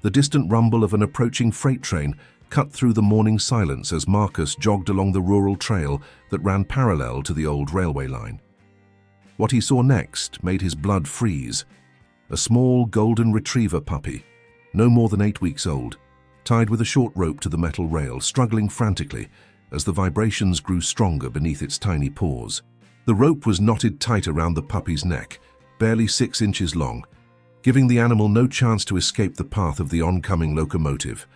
The distant rumble of an approaching freight train cut through the morning silence as Marcus jogged along the rural trail that ran parallel to the old railway line. What he saw next made his blood freeze. A small golden retriever puppy, no more than 8 weeks old, tied with a short rope to the metal rail, struggling frantically as the vibrations grew stronger beneath its tiny paws. The rope was knotted tight around the puppy's neck, barely 6 inches long, giving the animal no chance to escape the path of the oncoming locomotive.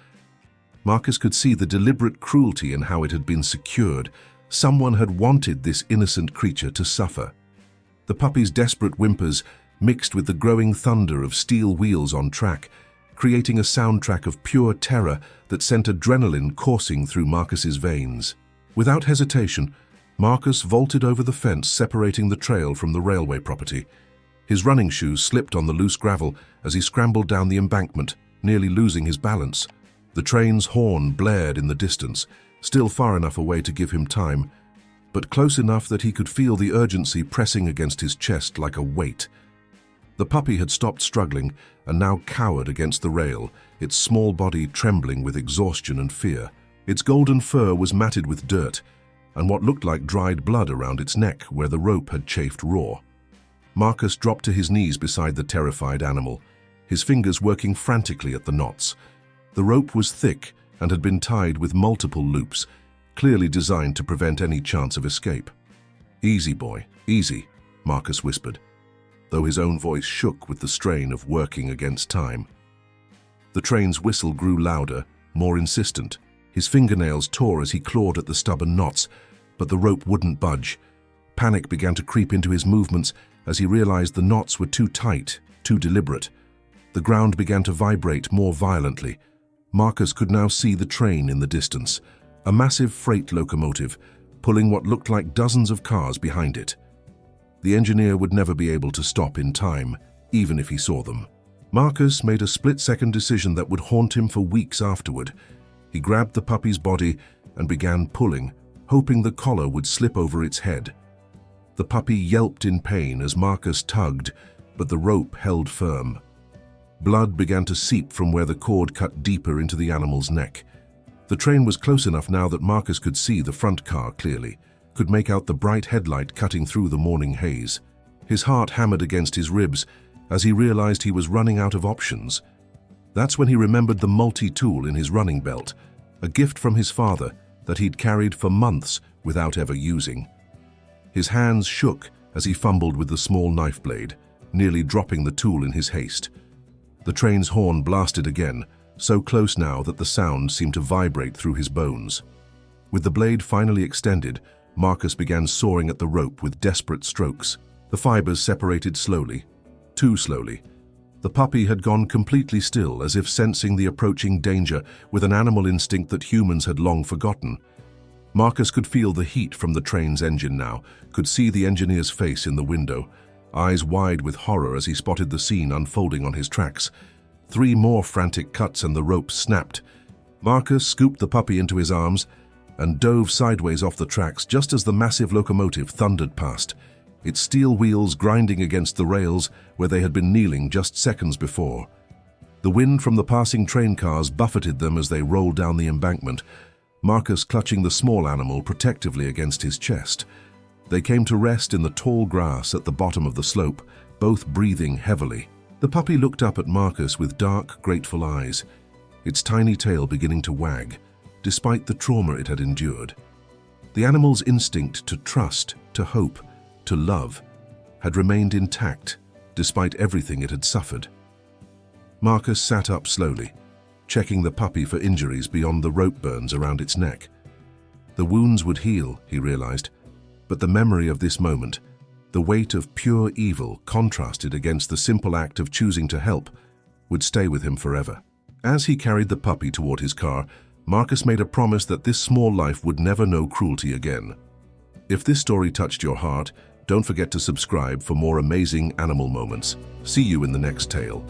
Marcus could see the deliberate cruelty in how it had been secured. Someone had wanted this innocent creature to suffer. The puppy's desperate whimpers mixed with the growing thunder of steel wheels on track, creating a soundtrack of pure terror that sent adrenaline coursing through Marcus's veins. Without hesitation, Marcus vaulted over the fence separating the trail from the railway property. His running shoes slipped on the loose gravel as he scrambled down the embankment, nearly losing his balance. The train's horn blared in the distance, still far enough away to give him time, but close enough that he could feel the urgency pressing against his chest like a weight. The puppy had stopped struggling and now cowered against the rail, its small body trembling with exhaustion and fear. Its golden fur was matted with dirt, and what looked like dried blood around its neck where the rope had chafed raw. Marcus dropped to his knees beside the terrified animal, his fingers working frantically at the knots. The rope was thick and had been tied with multiple loops, clearly designed to prevent any chance of escape. "Easy, boy, easy," Marcus whispered, though his own voice shook with the strain of working against time. The train's whistle grew louder, more insistent. His fingernails tore as he clawed at the stubborn knots, but the rope wouldn't budge. Panic began to creep into his movements as he realized the knots were too tight, too deliberate. The ground began to vibrate more violently. Marcus could now see the train in the distance, a massive freight locomotive, pulling what looked like dozens of cars behind it. The engineer would never be able to stop in time, even if he saw them. Marcus made a split-second decision that would haunt him for weeks afterward. He grabbed the puppy's body and began pulling, hoping the collar would slip over its head. The puppy yelped in pain as Marcus tugged, but the rope held firm. Blood began to seep from where the cord cut deeper into the animal's neck. The train was close enough now that Marcus could see the front car clearly, could make out the bright headlight cutting through the morning haze. His heart hammered against his ribs as he realized he was running out of options. That's when he remembered the multi-tool in his running belt, a gift from his father that he'd carried for months without ever using. His hands shook as he fumbled with the small knife blade, nearly dropping the tool in his haste. The train's horn blasted again, so close now that the sound seemed to vibrate through his bones. With the blade finally extended, Marcus began sawing at the rope with desperate strokes. The fibers separated slowly, too slowly. The puppy had gone completely still, as if sensing the approaching danger with an animal instinct that humans had long forgotten. Marcus could feel the heat from the train's engine now, could see the engineer's face in the window, eyes wide with horror as he spotted the scene unfolding on his tracks. 3 more frantic cuts and the rope snapped. Marcus scooped the puppy into his arms and dove sideways off the tracks just as the massive locomotive thundered past, its steel wheels grinding against the rails where they had been kneeling just seconds before. The wind from the passing train cars buffeted them as they rolled down the embankment, Marcus clutching the small animal protectively against his chest. They came to rest in the tall grass at the bottom of the slope, both breathing heavily. The puppy looked up at Marcus with dark, grateful eyes, its tiny tail beginning to wag, despite the trauma it had endured. The animal's instinct to trust, to hope, to love, had remained intact, despite everything it had suffered. Marcus sat up slowly, checking the puppy for injuries beyond the rope burns around its neck. The wounds would heal, he realized, but the memory of this moment, the weight of pure evil contrasted against the simple act of choosing to help, would stay with him forever. As he carried the puppy toward his car, Marcus made a promise that this small life would never know cruelty again. If this story touched your heart, don't forget to subscribe for more amazing animal moments. See you in the next tale.